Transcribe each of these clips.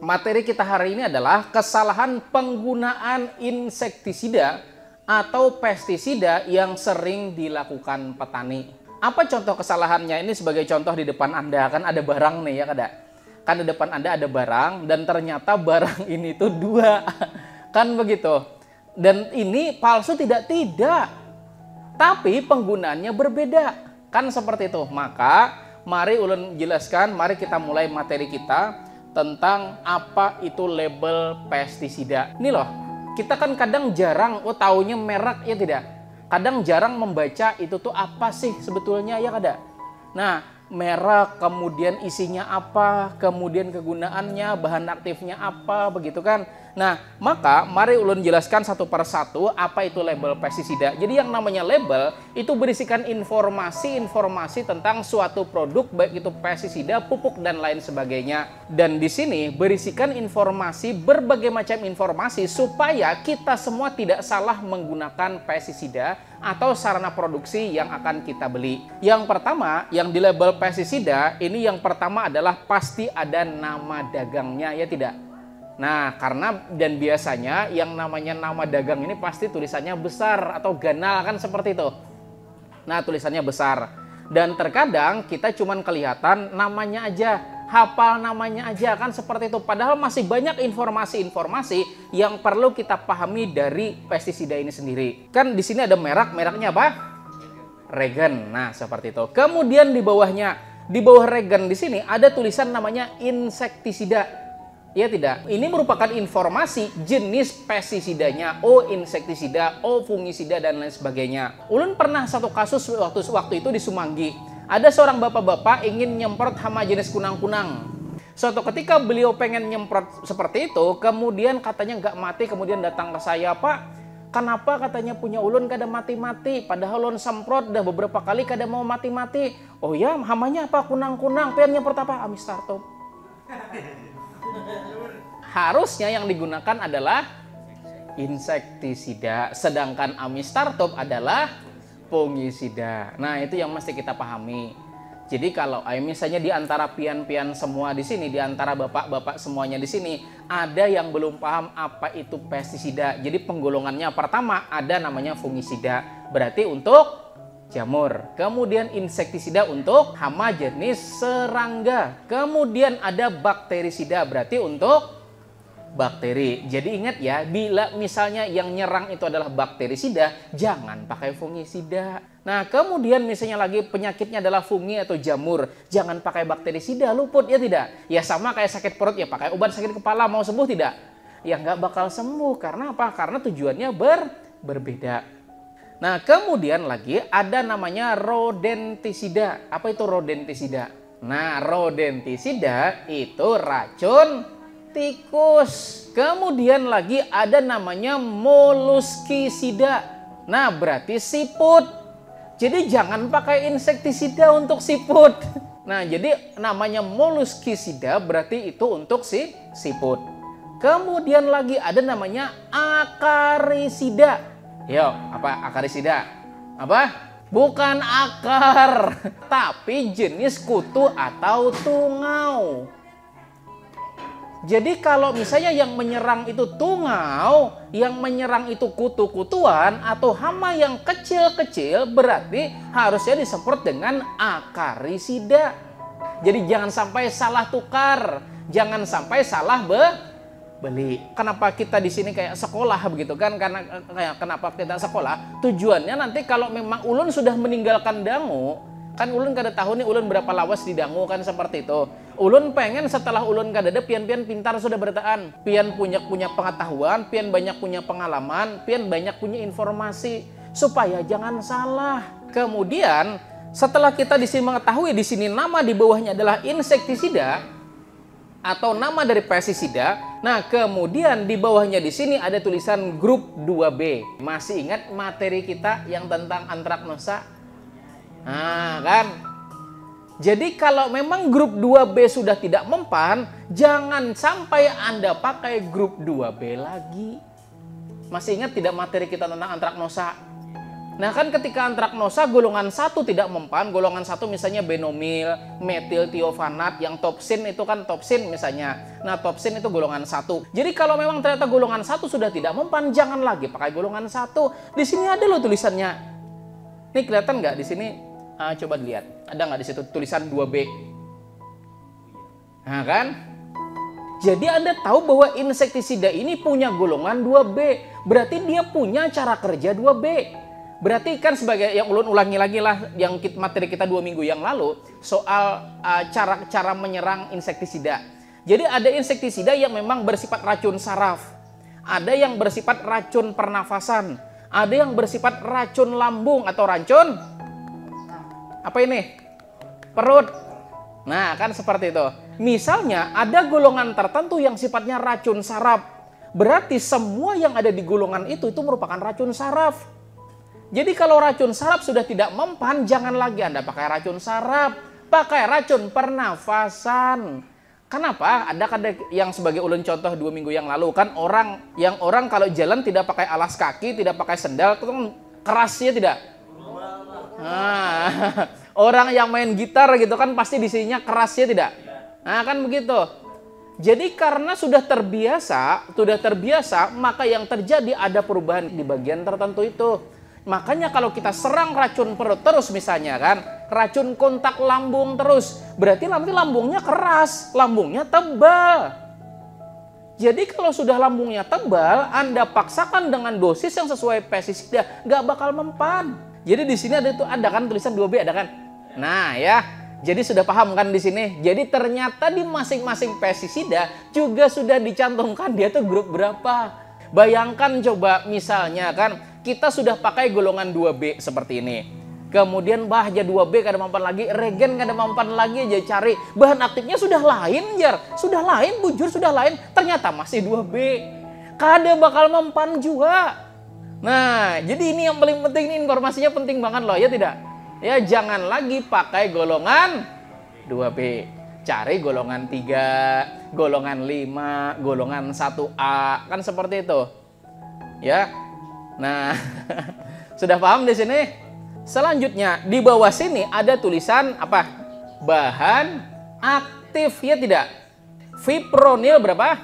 Materi kita hari ini adalah kesalahan penggunaan insektisida atau pestisida yang sering dilakukan petani. Apa contoh kesalahannya? Ini sebagai contoh di depan Anda, kan ada barang nih ya kada? Kan di depan Anda ada barang dan ternyata barang ini tuh dua. Kan begitu. Dan ini palsu tidak? Tidak. Tapi penggunaannya berbeda. Kan seperti itu. Maka mari ulun jelaskan, mari kita mulai materi kita tentang apa itu label pestisida. Ini loh, kita kan kadang jarang, taunya merek ya tidak? Kadang jarang membaca itu tuh apa sih sebetulnya ya kada? Nah, merek, kemudian isinya apa, kemudian kegunaannya, bahan aktifnya apa, begitu kan? Nah, maka mari ulun jelaskan satu per satu apa itu label pestisida. Jadi yang namanya label itu berisikan informasi-informasi tentang suatu produk, baik itu pestisida, pupuk dan lain sebagainya. Dan di sini berisikan informasi, berbagai macam informasi supaya kita semua tidak salah menggunakan pestisida atau sarana produksi yang akan kita beli. Yang pertama, yang di label pestisida ini yang pertama adalah pasti ada nama dagangnya ya tidak? Nah, karena dan biasanya yang namanya nama dagang ini pasti tulisannya besar atau ganal kan seperti itu. Nah, tulisannya besar. Dan terkadang kita cuman kelihatan namanya aja, hafal namanya aja kan seperti itu. Padahal masih banyak informasi-informasi yang perlu kita pahami dari pestisida ini sendiri. Kan di sini ada mereknya apa? Regen. Nah, seperti itu. Kemudian di bawahnya, di bawah Regen di sini ada tulisan namanya insektisida. Ya tidak, ini merupakan informasi jenis pestisidanya, insektisida, fungisida dan lain sebagainya. Ulun pernah satu kasus waktu itu di Sumanggi. Ada seorang bapak-bapak ingin nyemprot hama jenis kunang-kunang. Suatu ketika beliau pengen nyemprot seperti itu, kemudian katanya nggak mati, kemudian datang ke saya, Pak, kenapa katanya punya ulun kada mati-mati, padahal ulun semprot udah beberapa kali kada mau mati-mati. Oh ya, hamanya apa? Kunang-kunang. Pian nyemprot apa? Amistartop. Harusnya yang digunakan adalah insektisida, sedangkan amistartop adalah fungisida. Nah, itu yang mesti kita pahami. Jadi kalau misalnya di antara pian-pian semua di sini, di antara bapak-bapak semuanya di sini, ada yang belum paham apa itu pestisida. Jadi penggolongannya pertama ada namanya fungisida, berarti untuk jamur. Kemudian insektisida untuk hama jenis serangga. Kemudian ada bakterisida, berarti untuk bakteri. Jadi ingat ya, bila misalnya yang nyerang itu adalah bakterisida, jangan pakai fungisida. Nah, kemudian misalnya lagi penyakitnya adalah fungi atau jamur, jangan pakai bakterisida, luput ya tidak? Ya sama kayak sakit perut, ya pakai obat sakit kepala, mau sembuh tidak? Ya nggak bakal sembuh. Karena apa? Karena tujuannya berbeda. Nah, kemudian lagi ada namanya rodentisida. Apa itu rodentisida? Nah, rodentisida itu racun tikus. Kemudian lagi ada namanya moluskisida. Nah, berarti siput. Jadi jangan pakai insektisida untuk siput. Nah, jadi namanya moluskisida berarti itu untuk siput. Kemudian lagi ada namanya akarisida. Yo, apa akarisida? Apa? Bukan akar, tapi jenis kutu atau tungau. Jadi kalau misalnya yang menyerang itu tungau, yang menyerang itu kutu-kutuan atau hama yang kecil-kecil, berarti harusnya disemprot dengan akarisida. Jadi jangan sampai salah tukar, jangan sampai salah beli. Kenapa kita di sini kayak sekolah begitu kan? Karena kenapa kita sekolah? Tujuannya nanti kalau memang ulun sudah meninggalkan dangu, kan ulun kada tahu nih ulun berapa lawas di dangu kan seperti itu. Ulun pengen setelah ulun kada ada pian-pian pintar sudah bertaan, pian punya pengetahuan, pian banyak punya pengalaman, pian banyak punya informasi supaya jangan salah. Kemudian setelah kita di sini mengetahui di sini nama di bawahnya adalah insektisida atau nama dari pestisida. Nah, kemudian di bawahnya di sini ada tulisan grup 2B. Masih ingat materi kita yang tentang antraknosa? Nah, kan? Jadi kalau memang grup 2B sudah tidak mempan, jangan sampai Anda pakai grup 2B lagi. Masih ingat tidak materi kita tentang antraknosa? Nah kan ketika antraknosa golongan 1 tidak mempan, golongan 1 misalnya benomil, metil tiofanat, yang topsin itu kan topsin misalnya. Nah topsin itu golongan 1. Jadi kalau memang ternyata golongan 1 sudah tidak mempan, jangan lagi pakai golongan 1. Di sini ada loh tulisannya. Ini kelihatan nggak di sini? Coba dilihat. Ada nggak di situ tulisan 2B? Nah kan? Jadi Anda tahu bahwa insektisida ini punya golongan 2B. Berarti dia punya cara kerja 2B. Berarti kan sebagai yang ulangi lagi lah yang materi kita 2 minggu yang lalu soal cara menyerang insektisida. Jadi ada insektisida yang memang bersifat racun saraf, ada yang bersifat racun pernafasan, ada yang bersifat racun lambung atau racun apa ini? Perut. Nah kan seperti itu. Misalnya ada golongan tertentu yang sifatnya racun saraf. Berarti semua yang ada di golongan itu merupakan racun saraf. Jadi kalau racun saraf sudah tidak mempan, jangan lagi Anda pakai racun saraf, pakai racun pernafasan. Kenapa? Ada yang sebagai ulun contoh 2 minggu yang lalu kan orang kalau jalan tidak pakai alas kaki, tidak pakai sendal, itu kan kerasnya tidak. Nah, orang yang main gitar gitu kan pasti di sininya kerasnya tidak. Nah kan begitu. Jadi karena sudah terbiasa, maka yang terjadi ada perubahan di bagian tertentu itu. Makanya kalau kita serang racun perut terus misalnya kan, racun kontak lambung terus, berarti nanti lambungnya keras, lambungnya tebal. Jadi kalau sudah lambungnya tebal, Anda paksakan dengan dosis yang sesuai pestisida, nggak bakal mempan. Jadi di sini ada kan tulisan 2B ada kan? Nah ya, jadi sudah paham kan di sini. Jadi ternyata di masing-masing pestisida juga sudah dicantumkan dia tuh grup berapa. Bayangkan coba misalnya kan, kita sudah pakai golongan 2B seperti ini. Kemudian bahja 2B kada mempan lagi, regen kada mempan lagi, aja cari. Bahan aktifnya sudah lain, Jar. Sudah lain, bujur sudah lain. Ternyata masih 2B. Kada bakal mempan juga. Nah, jadi ini yang paling penting, ini informasinya penting banget loh, ya tidak? Ya, jangan lagi pakai golongan 2B. Cari golongan 3, golongan 5, golongan 1A. Kan seperti itu. Ya. Nah, sudah paham di sini? Selanjutnya di bawah sini ada tulisan apa? Bahan aktif, ya tidak? Fipronil berapa?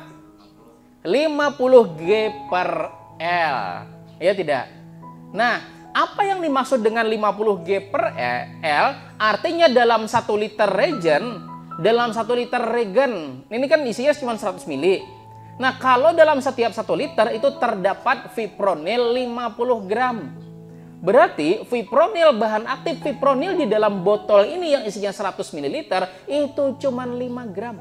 50 G per L, ya tidak? Nah, apa yang dimaksud dengan 50 G per L? Artinya dalam 1 liter regen, ini kan isinya cuma 100 ml. Nah, kalau dalam setiap 1 liter itu terdapat fipronil 50 gram. Berarti fipronil, bahan aktif fipronil di dalam botol ini yang isinya 100 ml itu cuma 5 gram.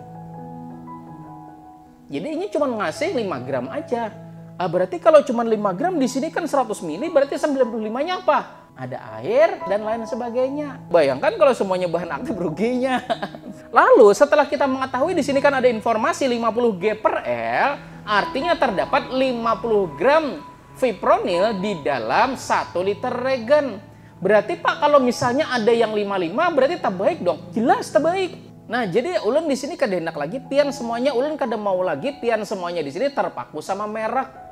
Jadi ini cuma ngasih 5 gram aja. Berarti kalau cuma 5 gram di sini kan 100 ml, berarti 95-nya apa? Ada air dan lain sebagainya. Bayangkan kalau semuanya bahan aktif, ruginya. Lalu setelah kita mengetahui di sini kan ada informasi 50 G per L, artinya terdapat 50 gram fipronil di dalam 1 liter regen. Berarti Pak kalau misalnya ada yang 55 berarti tak baik dong. Jelas tak baik. Nah, jadi ulun di sini kada enak lagi pian semuanya, ulun kada mau lagi pian semuanya di sini terpaku sama merek.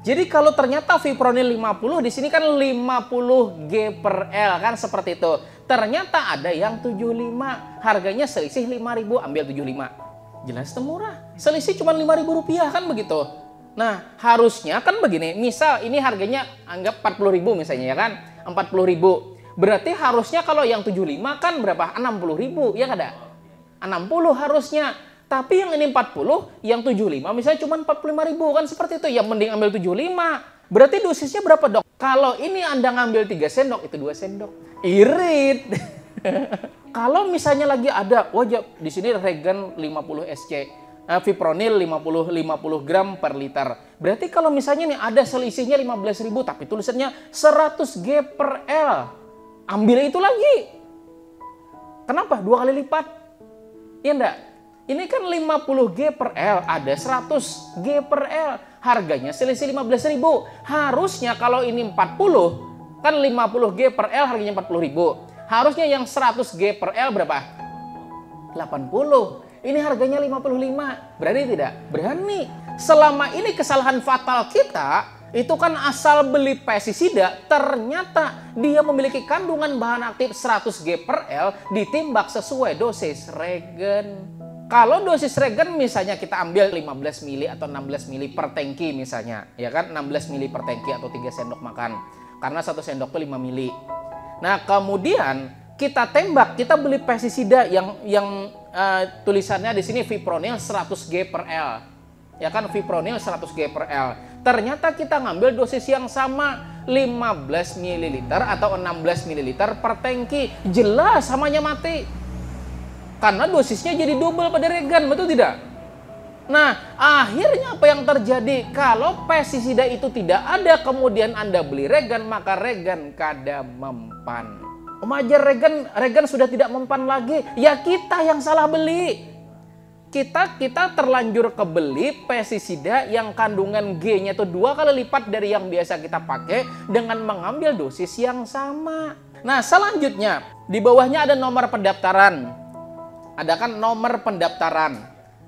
Jadi kalau ternyata fipronil 50 di sini kan 50 G per L kan seperti itu. Ternyata ada yang 75, harganya selisih 5.000, ambil 75. Jelas murah. Selisih cuma 5.000 rupiah kan begitu. Nah, harusnya kan begini, misal ini harganya anggap 40.000 misalnya ya kan, 40.000. Berarti harusnya kalau yang 75 kan berapa? 60.000, ya kada? 60 harusnya. Tapi yang ini 40, yang 75 misalnya cuma 45.000 kan seperti itu. Yang mending ambil 75. Berarti dosisnya berapa dok? Kalau ini Anda ngambil 3 sendok, itu 2 sendok. Irit. Kalau misalnya lagi ada, wajah di sini regen 50 SC, fipronil 50 gram per liter. Berarti kalau misalnya nih ada selisihnya 15.000 tapi tulisannya 100 G per L. Ambil itu lagi. Kenapa? 2 kali lipat. Iya enggak? Ini kan 50 G per L, ada 100 G per L. Harganya selisih 15.000. Harusnya kalau ini 40, kan 50 G per L harganya 40.000. Harusnya yang 100 G per L berapa? 80. Ini harganya 55. Berani tidak? Berani. Selama ini kesalahan fatal kita, Itu kan asal beli pestisida, ternyata dia memiliki kandungan bahan aktif 100 G per L ditimbang sesuai dosis regen. Kalau dosis regen misalnya kita ambil 15 mili atau 16 mili per tangki misalnya, ya kan 16 mili per tangki atau 3 sendok makan. Karena 1 sendok itu 5 mili. Nah, kemudian kita tembak, kita beli pestisida yang tulisannya di sini fipronil 100 G per L. Ya kan, fipronil 100 G per L. Ternyata kita ngambil dosis yang sama 15 ml atau 16 ml per tangki. Jelas samanya mati. Karena dosisnya jadi double pada regen, betul tidak? Nah, akhirnya apa yang terjadi? Kalau pestisida itu tidak ada, kemudian Anda beli regen, maka regen kada mempan. Umajar regen sudah tidak mempan lagi. Ya kita yang salah beli. Kita terlanjur kebeli pestisida yang kandungan G-nya itu 2 kali lipat dari yang biasa kita pakai dengan mengambil dosis yang sama. Nah, selanjutnya di bawahnya ada nomor pendaftaran. Ada kan nomor pendaftaran.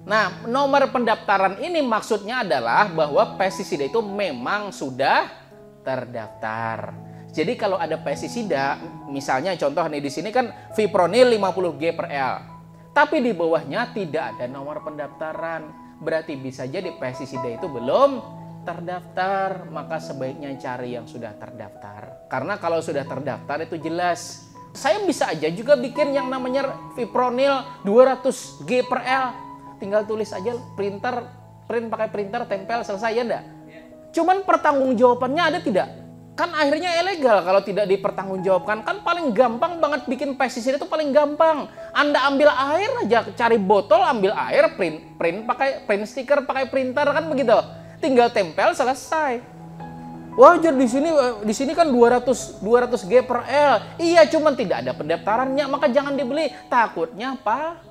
Nah, nomor pendaftaran ini maksudnya adalah bahwa pestisida itu memang sudah terdaftar. Jadi kalau ada pestisida, misalnya contoh nih di sini kan fipronil 50 G per L. Tapi di bawahnya tidak ada nomor pendaftaran. Berarti bisa jadi pestisida itu belum terdaftar. Maka sebaiknya cari yang sudah terdaftar. Karena kalau sudah terdaftar itu jelas. Saya bisa aja juga bikin yang namanya fipronil 200 G per L. Tinggal tulis aja print pakai printer, tempel, selesai ya enggak? Cuman pertanggungjawabannya ada tidak? Kan akhirnya ilegal kalau tidak dipertanggungjawabkan. Kan paling gampang banget bikin pestisida itu paling gampang. Anda ambil air aja, cari botol, ambil air, print stiker pakai printer kan begitu. Tinggal tempel selesai. Wajar di sini kan 200 G per L. Iya, cuman tidak ada pendaftarannya, maka jangan dibeli. Takutnya apa?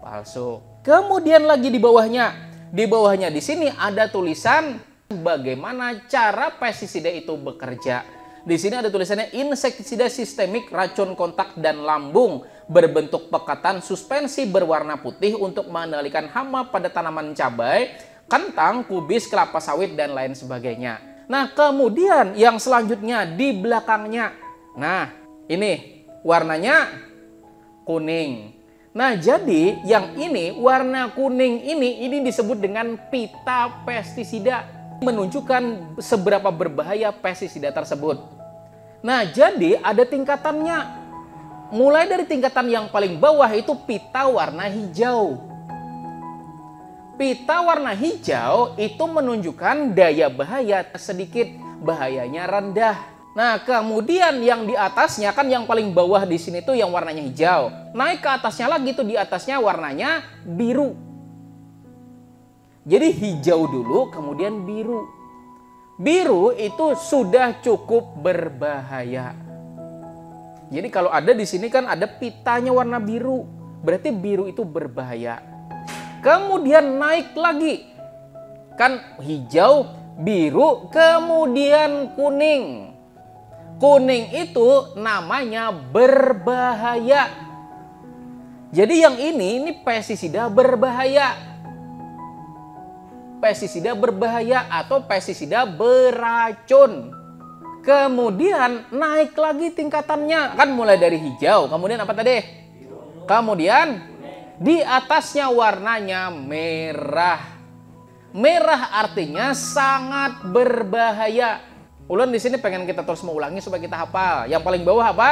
Palsu. Kemudian lagi di bawahnya di sini ada tulisan bagaimana cara pestisida itu bekerja. Di sini ada tulisannya insektisida sistemik racun kontak dan lambung berbentuk pekatan suspensi berwarna putih untuk mengendalikan hama pada tanaman cabai, kentang, kubis, kelapa sawit dan lain sebagainya. Nah, kemudian yang selanjutnya di belakangnya. Nah, ini warnanya kuning. Nah, jadi yang ini warna kuning ini disebut dengan pita pestisida, menunjukkan seberapa berbahaya pestisida tersebut. Nah, jadi ada tingkatannya. Mulai dari tingkatan yang paling bawah itu pita warna hijau. Pita warna hijau itu menunjukkan daya bahaya sedikit, bahayanya rendah. Nah, kemudian yang di atasnya kan yang paling bawah di sini tuh yang warnanya hijau. Naik ke atasnya lagi tuh di atasnya warnanya biru. Jadi hijau dulu kemudian biru. Biru itu sudah cukup berbahaya. Jadi kalau ada di sini kan ada pitanya warna biru. Berarti biru itu berbahaya. Kemudian naik lagi. Kan hijau, biru, kemudian kuning. Kuning itu namanya berbahaya. Jadi yang ini pestisida berbahaya. Pestisida berbahaya atau pestisida beracun. Kemudian naik lagi tingkatannya. Kan mulai dari hijau, kemudian apa tadi? Kemudian di atasnya warnanya merah. Merah artinya sangat berbahaya. Ulun di sini pengen kita terus mengulangi supaya kita hafal. Yang paling bawah apa?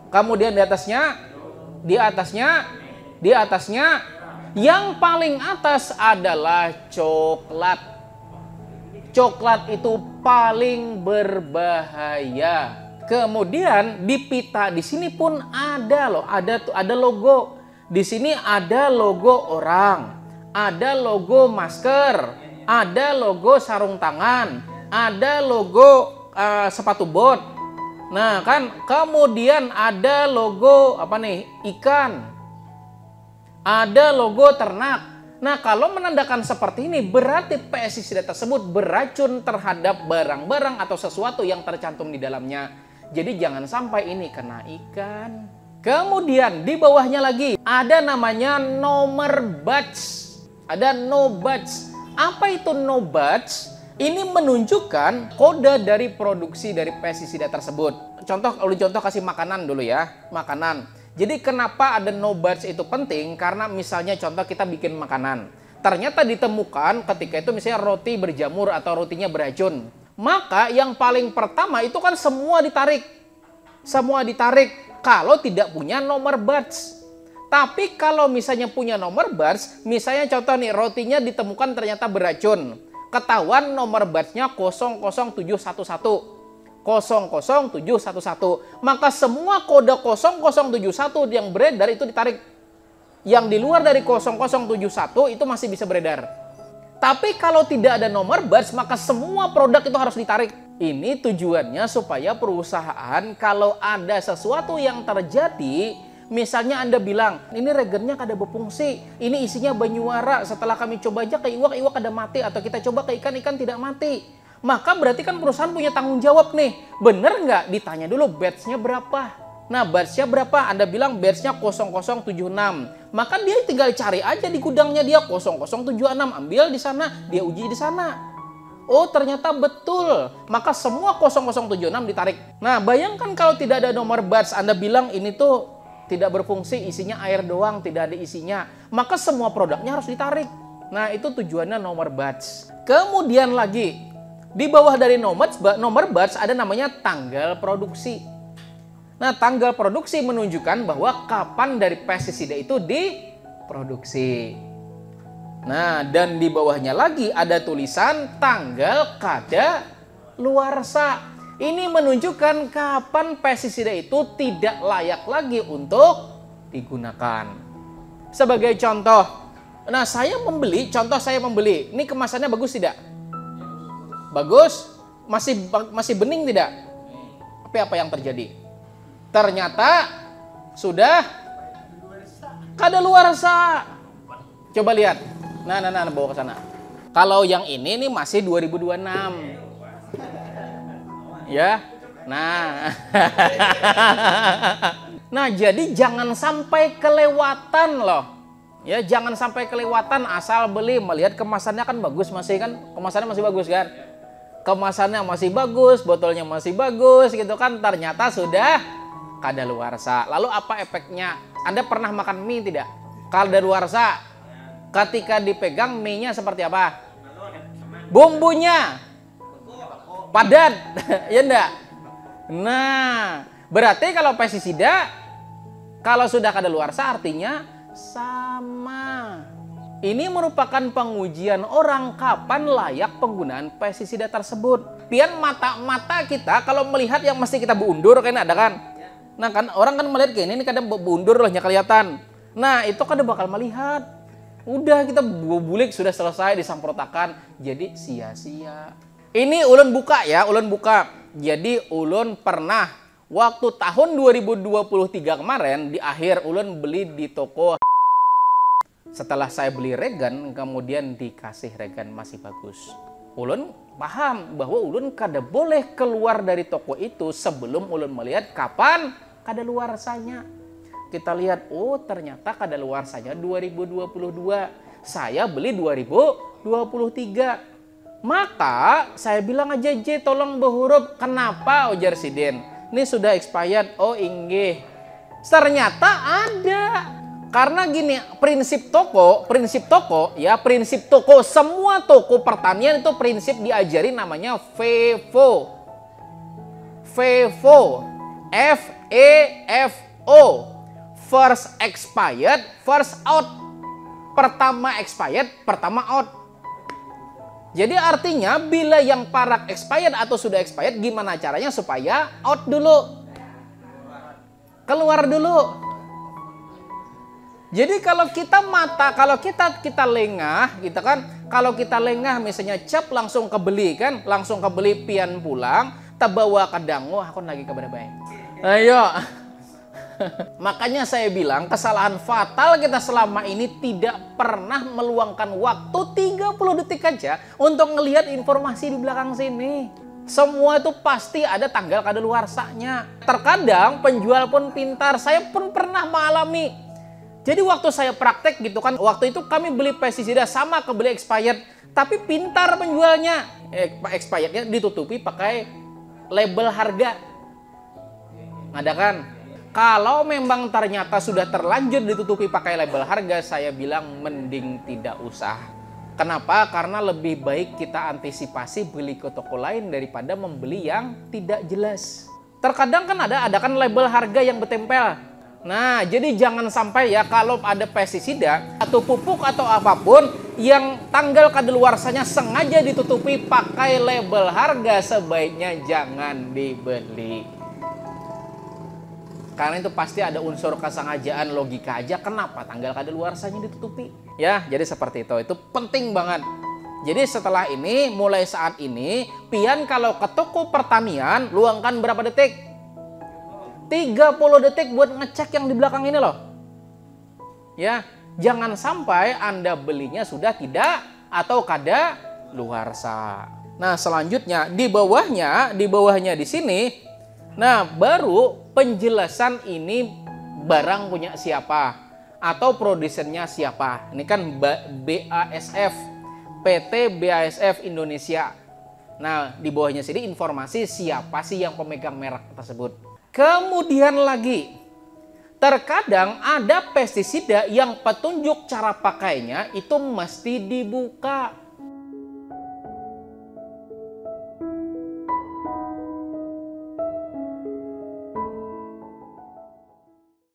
Kemudian di atasnya, yang paling atas adalah coklat. Coklat itu paling berbahaya. Kemudian di pita di sini pun ada loh, ada logo. Di sini ada logo orang, ada logo masker, ada logo sarung tangan, ada logo sepatu bot. Nah kan, kemudian ada logo apa nih, ikan, ada logo ternak. Nah kalau menandakan seperti ini berarti pestisida tersebut beracun terhadap barang-barang atau sesuatu yang tercantum di dalamnya. Jadi jangan sampai ini kena ikan. Kemudian di bawahnya lagi ada namanya nomor batch. Ada no batch. Apa itu no batch? Ini menunjukkan kode dari produksi dari pestisida tersebut. Contoh kasih makanan dulu ya, makanan. Jadi kenapa ada no batch itu penting? Karena misalnya contoh kita bikin makanan. Ternyata ditemukan ketika itu misalnya roti berjamur atau rotinya beracun. Maka yang paling pertama itu kan semua ditarik. Semua ditarik kalau tidak punya nomor batch. Tapi kalau misalnya punya nomor batch, misalnya contoh nih rotinya ditemukan ternyata beracun. Ketahuan nomor batch-nya 00711. 00711. Maka semua kode 0071 yang beredar itu ditarik. Yang di luar dari 0071 itu masih bisa beredar. Tapi kalau tidak ada nomor batch, maka semua produk itu harus ditarik. Ini tujuannya supaya perusahaan kalau ada sesuatu yang terjadi, misalnya Anda bilang, ini regennya kada berfungsi, ini isinya banyuara, setelah kami coba aja ke iwak ada mati, atau kita coba ke ikan tidak mati. Maka berarti kan perusahaan punya tanggung jawab nih. Bener nggak? Ditanya dulu batch-nya berapa. Nah batch-nya berapa? Anda bilang batch-nya 0076. Maka dia tinggal cari aja di gudangnya dia 0076. Ambil di sana, dia uji di sana. Oh ternyata betul. Maka semua 0076 ditarik. Nah bayangkan kalau tidak ada nomor batch, Anda bilang ini tuh tidak berfungsi, isinya air doang, tidak ada isinya. Maka semua produknya harus ditarik. Nah itu tujuannya nomor batch. Kemudian lagi, di bawah dari nomor batch ada namanya tanggal produksi. Nah tanggal produksi menunjukkan bahwa kapan dari pestisida itu diproduksi. Nah dan di bawahnya lagi ada tulisan tanggal kadaluarsa. Ini menunjukkan kapan pestisida itu tidak layak lagi untuk digunakan. Sebagai contoh, nah saya membeli, ini kemasannya bagus tidak? Bagus? Masih bening tidak? Tapi apa yang terjadi? Ternyata sudah kadaluarsa. Coba lihat. Nah, bawa ke sana. Kalau yang ini nih masih 2026. Ya, nah, nah jadi jangan sampai kelewatan loh, ya jangan sampai kelewatan asal beli melihat kemasannya kan bagus kemasannya masih bagus kan, kemasannya masih bagus, botolnya masih bagus gitu kan, ternyata sudah kadaluarsa. Lalu apa efeknya? Anda pernah makan mie tidak? Kadaluarsa, ketika dipegang mie-nya seperti apa? Bumbunya padat, ya enggak? Nah, berarti kalau pestisida, kalau sudah kadaluarsa artinya sama. Ini merupakan pengujian orang kapan layak penggunaan pestisida tersebut. Pian mata kita kalau melihat yang mesti kita beundur kan ada kan? Nah kan orang kan melihat kayak ini kadang beundur lah kelihatan. Nah itu kan bakal melihat. Udah kita bulik sudah selesai disemprotakan, jadi sia-sia. Ini ulun buka ya, ulun buka. Jadi ulun pernah waktu tahun 2023 kemarin di akhir ulun beli di toko. Setelah saya beli regen, kemudian dikasih regen masih bagus. Ulun paham bahwa ulun kada boleh keluar dari toko itu sebelum ulun melihat kapan kadaluarsanya. Kita lihat, oh ternyata kadaluarsanya 2022. Saya beli 2023. Maka saya bilang aja, J tolong berhuruf. Kenapa ujar Sidin? Ini sudah expired. Oh inggih. Ternyata ada. Karena gini, prinsip toko, semua toko pertanian itu prinsip diajari namanya FEFO. FEFO. F-E-F-O. First expired, first out. Pertama expired, pertama out. Jadi artinya bila yang parak expired atau sudah expired, gimana caranya supaya out dulu, keluar dulu. Jadi kalau kita lengah, gitu kan? Kalau kita lengah, misalnya cap langsung kebeli kan, langsung kebeli pian pulang, terbawa ke dango, aku lagi kabar baik. Ayo. Makanya saya bilang kesalahan fatal kita selama ini tidak pernah meluangkan waktu 30 detik aja untuk ngelihat informasi di belakang sini. Semua itu pasti ada tanggal kadaluarsanya. Terkadang penjual pun pintar, saya pun pernah mengalami. Jadi waktu saya praktek gitu kan, waktu itu kami beli pestisida sama ke beli expired, tapi pintar penjualnya. Expirednya ditutupi pakai label harga. Ada kan? Kalau memang ternyata sudah terlanjur ditutupi pakai label harga, saya bilang mending tidak usah. Kenapa? Karena lebih baik kita antisipasi beli ke toko lain daripada membeli yang tidak jelas. Terkadang kan ada kan label harga yang bertempel. Nah, jadi jangan sampai ya kalau ada pestisida atau pupuk atau apapun yang tanggal kadaluarsanya sengaja ditutupi pakai label harga, sebaiknya jangan dibeli. Karena itu pasti ada unsur kesengajaan, logika aja kenapa tanggal kadaluarsanya ditutupi. Ya, jadi seperti itu. Itu penting banget. Jadi setelah ini, mulai saat ini, pian kalau ke toko pertanian, luangkan berapa detik? 30 detik buat ngecek yang di belakang ini loh. Ya, jangan sampai Anda belinya sudah tidak atau kadaluarsa. Nah, selanjutnya di bawahnya di sini. Nah, baru penjelasan ini barang punya siapa atau produsennya siapa. Ini kan BASF, PT BASF Indonesia. Nah, di bawahnya sini informasi siapa sih yang pemegang merek tersebut. Kemudian lagi, terkadang ada pestisida yang petunjuk cara pakainya itu mesti dibuka.